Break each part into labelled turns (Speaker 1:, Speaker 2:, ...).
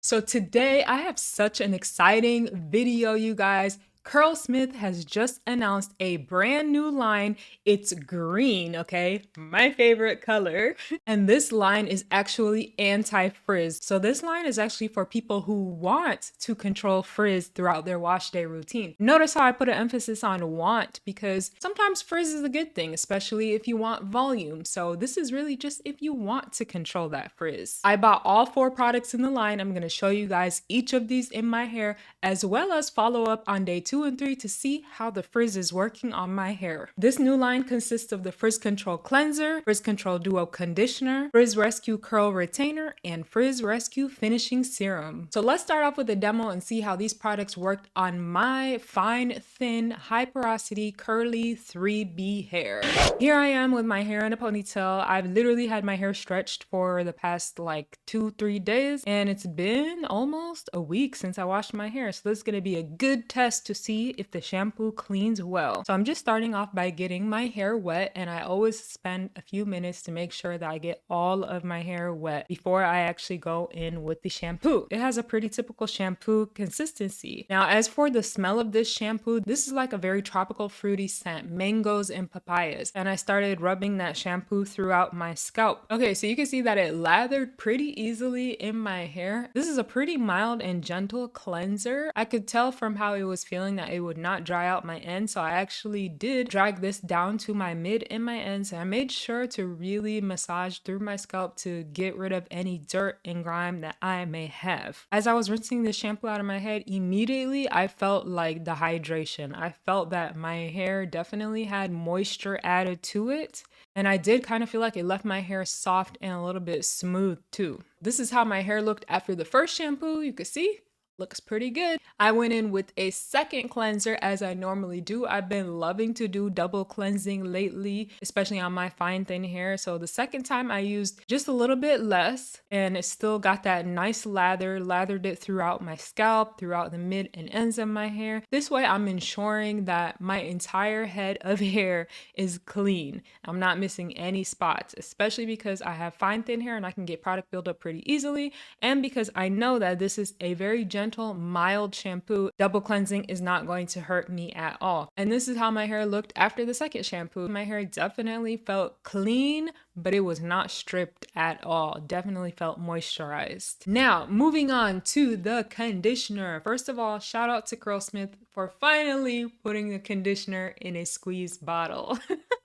Speaker 1: So today I have such an exciting video, you guys. Curlsmith has just announced a brand new line. It's green, okay? My favorite color. And this line is actually anti-frizz. So this line is actually for people who want to control frizz throughout their wash day routine. Notice how I put an emphasis on want because sometimes frizz is a good thing, especially if you want volume. So this is really just if you want to control that frizz. I bought all 4 products in the line. I'm going to show you guys each of these in my hair, as well as follow up on day 2 and 3 to see how the frizz is working on my hair. This new line consists of the Frizz Control Cleanser, Frizz Control Duo Conditioner, Frizz Rescue Curl Retainer, and Frizz Rescue Finishing Serum. So let's start off with a demo and see how these products worked on my fine, thin, high porosity, curly 3B hair. Here I am with my hair in a ponytail. I've literally had my hair stretched for the past like 2-3 days, and it's been almost a week since I washed my hair. So this is going to be a good test to see if the shampoo cleans well. So I'm just starting off by getting my hair wet, and I always spend a few minutes to make sure that I get all of my hair wet before I actually go in with the shampoo. It has a pretty typical shampoo consistency. Now, as for the smell of this shampoo, this is like a very tropical fruity scent, mangoes and papayas. And I started rubbing that shampoo throughout my scalp. Okay, so you can see that it lathered pretty easily in my hair. This is a pretty mild and gentle cleanser. I could tell from how it was feeling that it would not dry out my ends, so I actually did drag this down to my mid and my ends, and I made sure to really massage through my scalp to get rid of any dirt and grime that I may have. As I was rinsing the shampoo out of my head, immediately I felt like the hydration. I felt that my hair definitely had moisture added to it, and I did kind of feel like it left my hair soft and a little bit smooth too. This is how my hair looked after the first shampoo. You can see looks pretty good. I went in with a second cleanser as I normally do. I've been loving to do double cleansing lately, especially on my fine thin hair. So the second time I used just a little bit less, and it still got that nice lathered it throughout my scalp, throughout the mid and ends of my hair. This way I'm ensuring that my entire head of hair is clean. I'm not missing any spots, especially because I have fine thin hair and I can get product buildup pretty easily, and because I know that this is a very gentle, mild shampoo. Double cleansing is not going to hurt me at all. And this is how my hair looked after the second shampoo. My hair definitely felt clean, but it was not stripped at all. Definitely felt moisturized. Now, moving on to the conditioner. First of all, shout out to Curlsmith for finally putting the conditioner in a squeeze bottle.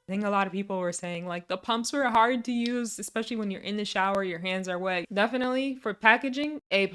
Speaker 1: I think a lot of people were saying like the pumps were hard to use, especially when you're in the shower, your hands are wet. Definitely for packaging, A+.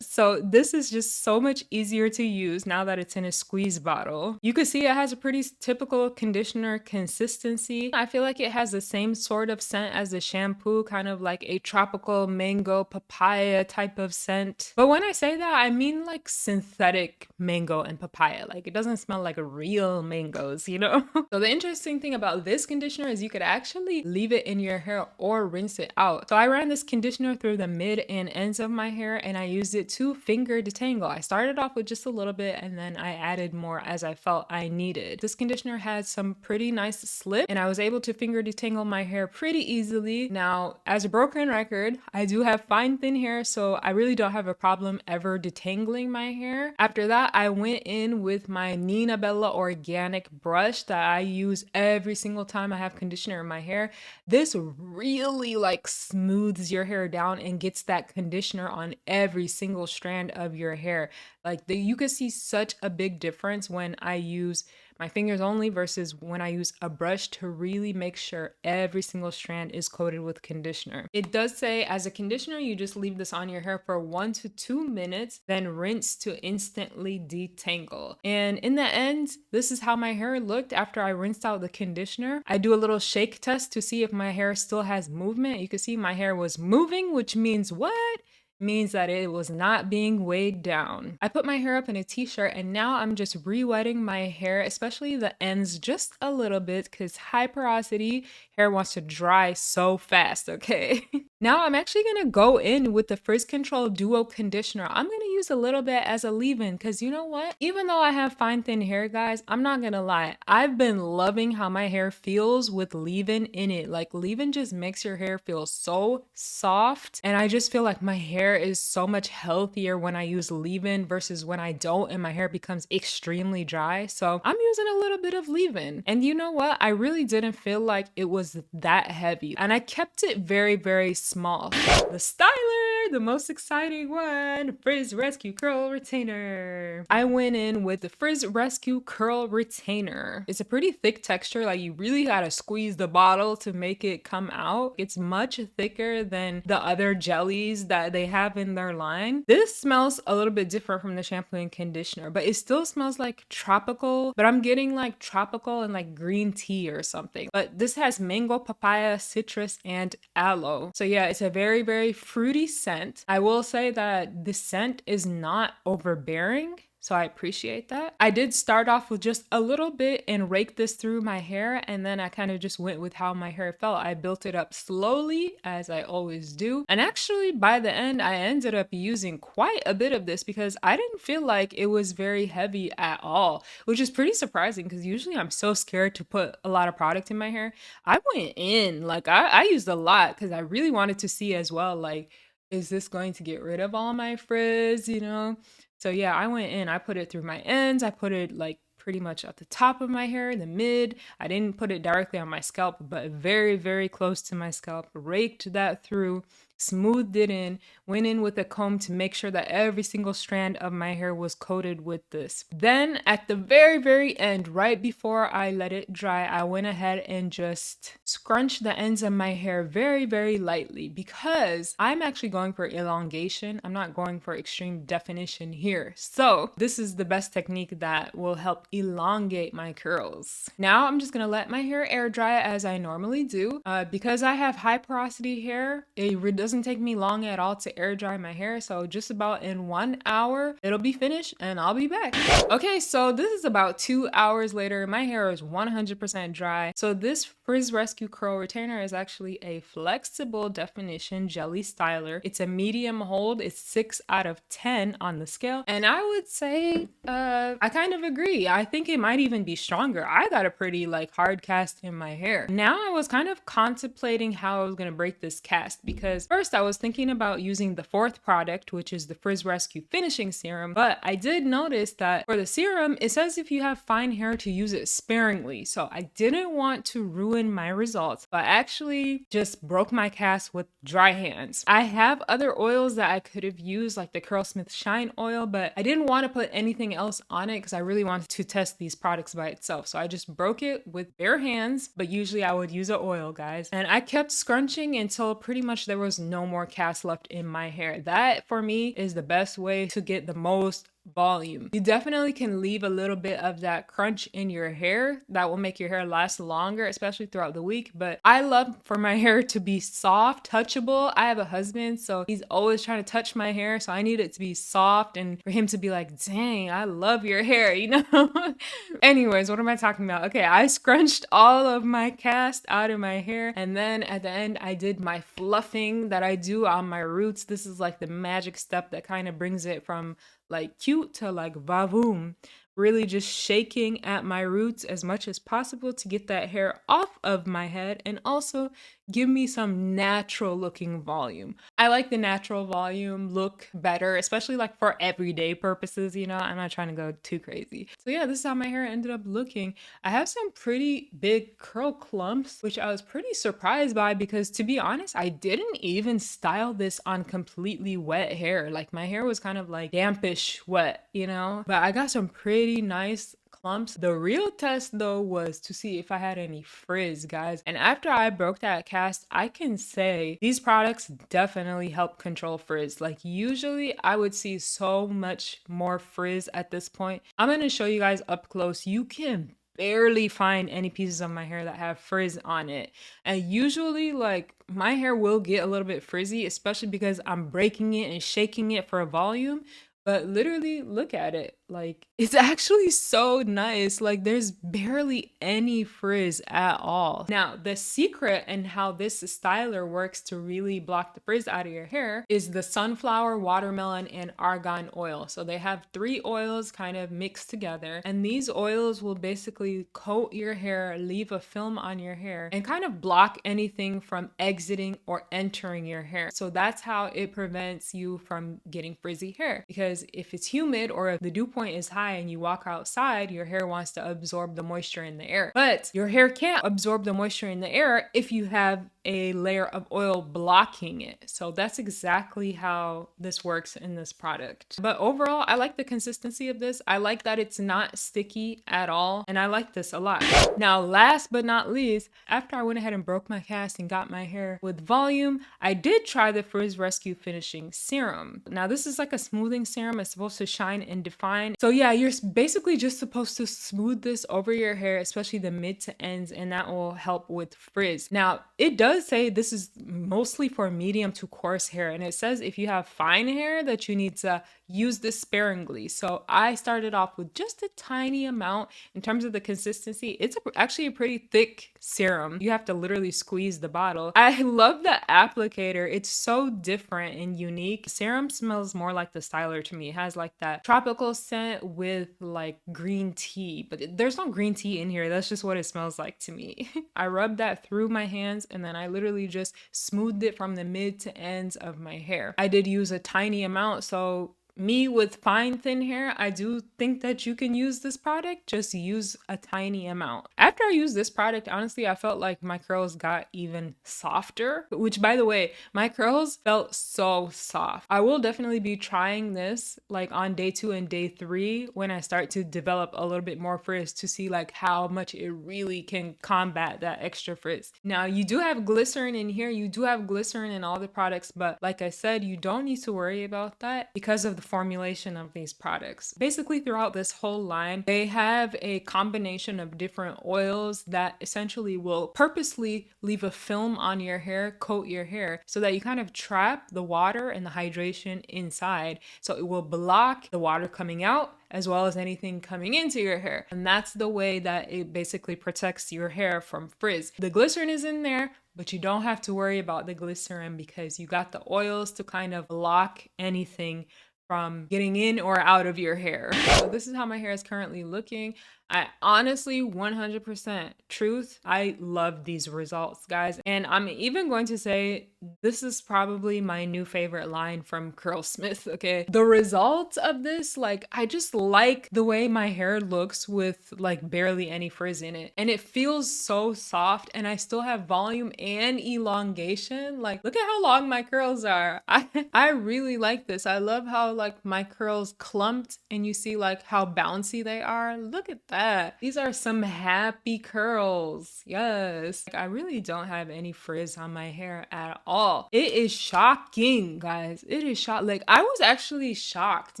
Speaker 1: So this is just so much easier to use now that it's in a squeeze bottle. You can see it has a pretty typical conditioner consistency. I feel like it has the same sort of scent as the shampoo, kind of like a tropical mango papaya type of scent. But when I say that, I mean like synthetic mango and papaya. Like it doesn't smell like real mangoes, you know? So the interesting thing about this conditioner is you could actually leave it in your hair or rinse it out. So I ran this conditioner through the mid and ends of my hair, and I used it to finger detangle. I started off with just a little bit and then I added more as I felt I needed. This conditioner had some pretty nice slip, and I was able to finger detangle my hair pretty easily. Now, as a broken record, I do have fine thin hair, so I really don't have a problem ever detangling my hair. After that, I went in with my Nina Bella organic brush that I use every single time I have conditioner in my hair. This really like smooths your hair down and gets that conditioner on every single strand of your hair. Like you can see such a big difference when I use my fingers only versus when I use a brush to really make sure every single strand is coated with conditioner. It does say as a conditioner, you just leave this on your hair for 1 to 2 minutes, then rinse to instantly detangle. And in the end, this is how my hair looked after I rinsed out the conditioner. I do a little shake test to see if my hair still has movement. You can see my hair was moving, which means what? Means that it was not being weighed down. I put my hair up in a t-shirt, and now I'm just re-wetting my hair, especially the ends just a little bit because high porosity hair wants to dry so fast, okay? Now I'm actually gonna go in with the Frizz Control Duo Conditioner. I'm gonna use a little bit as a leave-in because you know what? Even though I have fine thin hair, guys, I'm not gonna lie. I've been loving how my hair feels with leave-in in it. Like leave-in just makes your hair feel so soft, and I just feel like my hair is so much healthier when I use leave-in versus when I don't and my hair becomes extremely dry. So I'm using a little bit of leave-in. And you know what? I really didn't feel like it was that heavy. And I kept it very, very small. The styler, the most exciting one, Frizz Rescue Curl Retainer. I went in with the Frizz Rescue Curl Retainer. It's a pretty thick texture, like you really gotta squeeze the bottle to make it come out. It's much thicker than the other jellies that they have in their line. This smells a little bit different from the shampoo and conditioner, but it still smells like tropical, but I'm getting like tropical and like green tea or something. But this has mango, papaya, citrus, and aloe. So yeah, it's a very, very fruity scent. I will say that the scent is not overbearing, so I appreciate that. I did start off with just a little bit and rake this through my hair, and then I kind of just went with how my hair felt. I built it up slowly, as I always do. And actually, by the end, I ended up using quite a bit of this because I didn't feel like it was very heavy at all, which is pretty surprising because usually I'm so scared to put a lot of product in my hair. I went in, like I used a lot because I really wanted to see as well, like, is this going to get rid of all my frizz, you know? So yeah, I went in, I put it through my ends, I put it like pretty much at the top of my hair, the mid. I didn't put it directly on my scalp, but very, very close to my scalp. Raked that through, smoothed it in, went in with a comb to make sure that every single strand of my hair was coated with this. Then at the very, very end, right before I let it dry, I went ahead and just scrunched the ends of my hair very, very lightly because I'm actually going for elongation. I'm not going for extreme definition here. So this is the best technique that will help elongate my curls. Now I'm just gonna let my hair air dry as I normally do. Because I have high porosity hair, it doesn't take me long at all to air dry my hair. So just about in 1 hour, it'll be finished and I'll be back. Okay, so this is about 2 hours later. My hair is 100% dry. So this Frizz Rescue Curl Retainer is actually a flexible definition jelly styler. It's a medium hold. It's 6 out of 10 on the scale. And I would say, I kind of agree. I think it might even be stronger. I got a pretty like hard cast in my hair. Now I was kind of contemplating how I was gonna break this cast because first I was thinking about using the fourth product, which is the Frizz Rescue Finishing Serum, but I did notice that for the serum, it says if you have fine hair to use it sparingly. So I didn't want to ruin my results, but actually just broke my cast with dry hands. I have other oils that I could have used like the Curlsmith Shine Oil, but I didn't want to put anything else on it because I really wanted to test these products by itself. So I just broke it with bare hands, but usually I would use an oil, guys. And I kept scrunching until pretty much there was no more cast left in my hair. That for me is the best way to get the most volume. You definitely can leave a little bit of that crunch in your hair. That will make your hair last longer, especially throughout the week. But I love for my hair to be soft, touchable. I have a husband, so he's always trying to touch my hair. So I need it to be soft and for him to be like, dang, I love your hair, you know? Anyways, what am I talking about? Okay, I scrunched all of my cast out of my hair. And then at the end, I did my fluffing that I do on my roots. This is like the magic step that kind of brings it from like cute to like vavoom. Really just shaking at my roots as much as possible to get that hair off of my head and also give me some natural looking volume. I like the natural volume look better, especially like for everyday purposes, you know, I'm not trying to go too crazy. So yeah, this is how my hair ended up looking. I have some pretty big curl clumps, which I was pretty surprised by because to be honest, I didn't even style this on completely wet hair. Like my hair was kind of like dampish wet, you know, but I got some pretty nice clumps. The real test though was to see if I had any frizz, guys. And after I broke that cast, I can say these products definitely help control frizz. Like usually I would see so much more frizz at this point. I'm going to show you guys up close. You can barely find any pieces of my hair that have frizz on it. And usually like my hair will get a little bit frizzy, especially because I'm breaking it and shaking it for volume. But literally look at it. Like, it's actually so nice. Like, there's barely any frizz at all. Now, the secret and how this styler works to really block the frizz out of your hair is the sunflower, watermelon, and argan oil. So they have 3 oils kind of mixed together, and these oils will basically coat your hair, leave a film on your hair, and kind of block anything from exiting or entering your hair. So that's how it prevents you from getting frizzy hair, because if it's humid or if the dew point is high and you walk outside, your hair wants to absorb the moisture in the air. But your hair can't absorb the moisture in the air if you have a layer of oil blocking it. So that's exactly how this works in this product. But overall, I like the consistency of this. I like that it's not sticky at all, and I like this a lot. Now, last but not least, after I went ahead and broke my cast and got my hair with volume, I did try the Frizz Rescue Finishing Serum. Now, this is like a smoothing serum. It's supposed to shine and define. So yeah, you're basically just supposed to smooth this over your hair, especially the mid to ends, and that will help with frizz. Now, it does say this is mostly for medium to coarse hair, and it says if you have fine hair that you need to use this sparingly. So I started off with just a tiny amount. In terms of the consistency, it's actually a pretty thick serum. You have to literally squeeze the bottle. I love the applicator. It's so different and unique. Serum smells more like the styler to me. It has like that tropical scent with like green tea, but there's no green tea in here. That's just what it smells like to me. I rubbed that through my hands, and then I literally just smoothed it from the mid to ends of my hair. I did use a tiny amount, so me with fine thin hair, I do think that you can use this product. Just use a tiny amount. After I used this product, honestly, I felt like my curls got even softer, which, by the way, my curls felt so soft. I will definitely be trying this like on day 2 and day 3 when I start to develop a little bit more frizz to see like how much it really can combat that extra frizz. Now, you do have glycerin in here. You do have glycerin in all the products, but like I said, you don't need to worry about that because of the formulation of these products. Basically, throughout this whole line, they have a combination of different oils that essentially will purposely leave a film on your hair, coat your hair, so that you kind of trap the water and the hydration inside. So it will block the water coming out as well as anything coming into your hair. And that's the way that it basically protects your hair from frizz. The glycerin is in there, but you don't have to worry about the glycerin because you got the oils to kind of block anything from getting in or out of your hair. So this is how my hair is currently looking. I honestly, 100% truth, I love these results, guys. And I'm even going to say this is probably my new favorite line from Curlsmith, okay? The results of this, like, I just like the way my hair looks with like barely any frizz in it. And it feels so soft, and I still have volume and elongation. Like, look at how long my curls are. I really like this. I love how like my curls clumped and you see like how bouncy they are. Look at that. These are some happy curls. Yes. Like, I really don't have any frizz on my hair at all. It is shocking, guys. It is shocked. Like, I was actually shocked.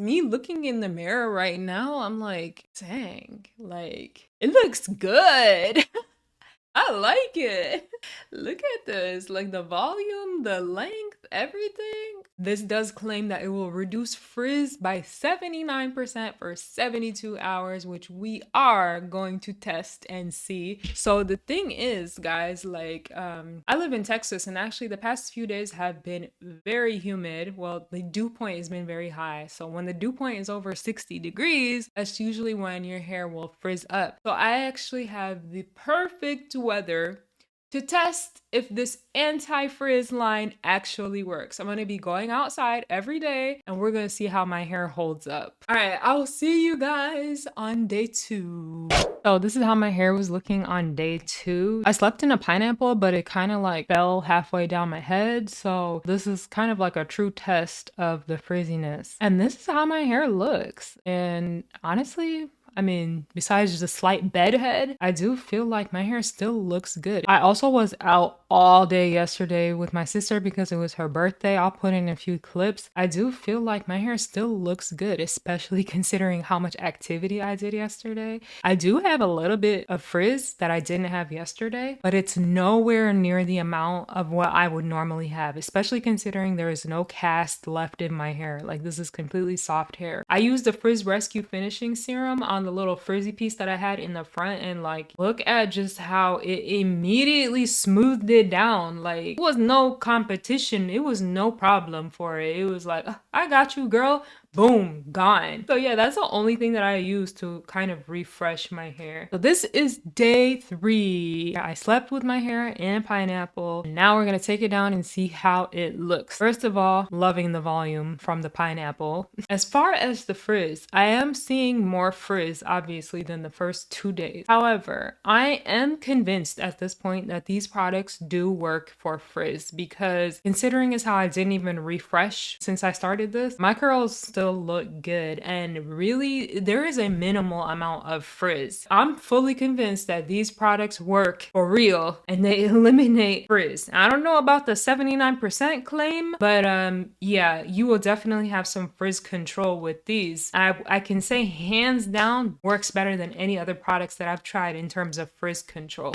Speaker 1: Me looking in the mirror right now, I'm like, dang, like, it looks good. I like it. Look at this, like the volume, the length, everything. This does claim that it will reduce frizz by 79% for 72 hours, which we are going to test and see. So the thing is, guys, like I live in Texas, and actually the past few days have been very humid. Well, the dew point has been very high. So when the dew point is over 60 degrees, that's usually when your hair will frizz up. So I actually have the perfect weather to test if this anti-frizz line actually works. I'm gonna be going outside every day, and we're gonna see how my hair holds up. All right, I'll see you guys on day 2. So this is how my hair was looking on day 2. I slept in a pineapple, but it kind of like fell halfway down my head. So this is kind of like a true test of the frizziness. And this is how my hair looks. And honestly, I mean, besides the slight bedhead, I do feel like my hair still looks good. I also was out all day yesterday with my sister because it was her birthday. I'll put in a few clips. I do feel like my hair still looks good, especially considering how much activity I did yesterday. I do have a little bit of frizz that I didn't have yesterday, but it's nowhere near the amount of what I would normally have, especially considering there is no cast left in my hair. Like, this is completely soft hair. I used the Frizz Rescue Finishing Serum on the little frizzy piece that I had in the front, and like, look at just how it immediately smoothed it down. Like, it was no competition. It was no problem for it. It was like, I got you, girl. Boom, gone. So yeah, that's the only thing that I use to kind of refresh my hair. So this is day 3. I slept with my hair in a pineapple. Now we're gonna take it down and see how it looks. First of all, loving the volume from the pineapple. As far as the frizz, I am seeing more frizz obviously than the first 2 days. However, I am convinced at this point that these products do work for frizz, because considering as how I didn't even refresh since I started this, my curls still look good, and really there is a minimal amount of frizz. I'm fully convinced that these products work for real and they eliminate frizz. I don't know about the 79% claim, but yeah, you will definitely have some frizz control with these. I can say hands down works better than any other products that I've tried in terms of frizz control.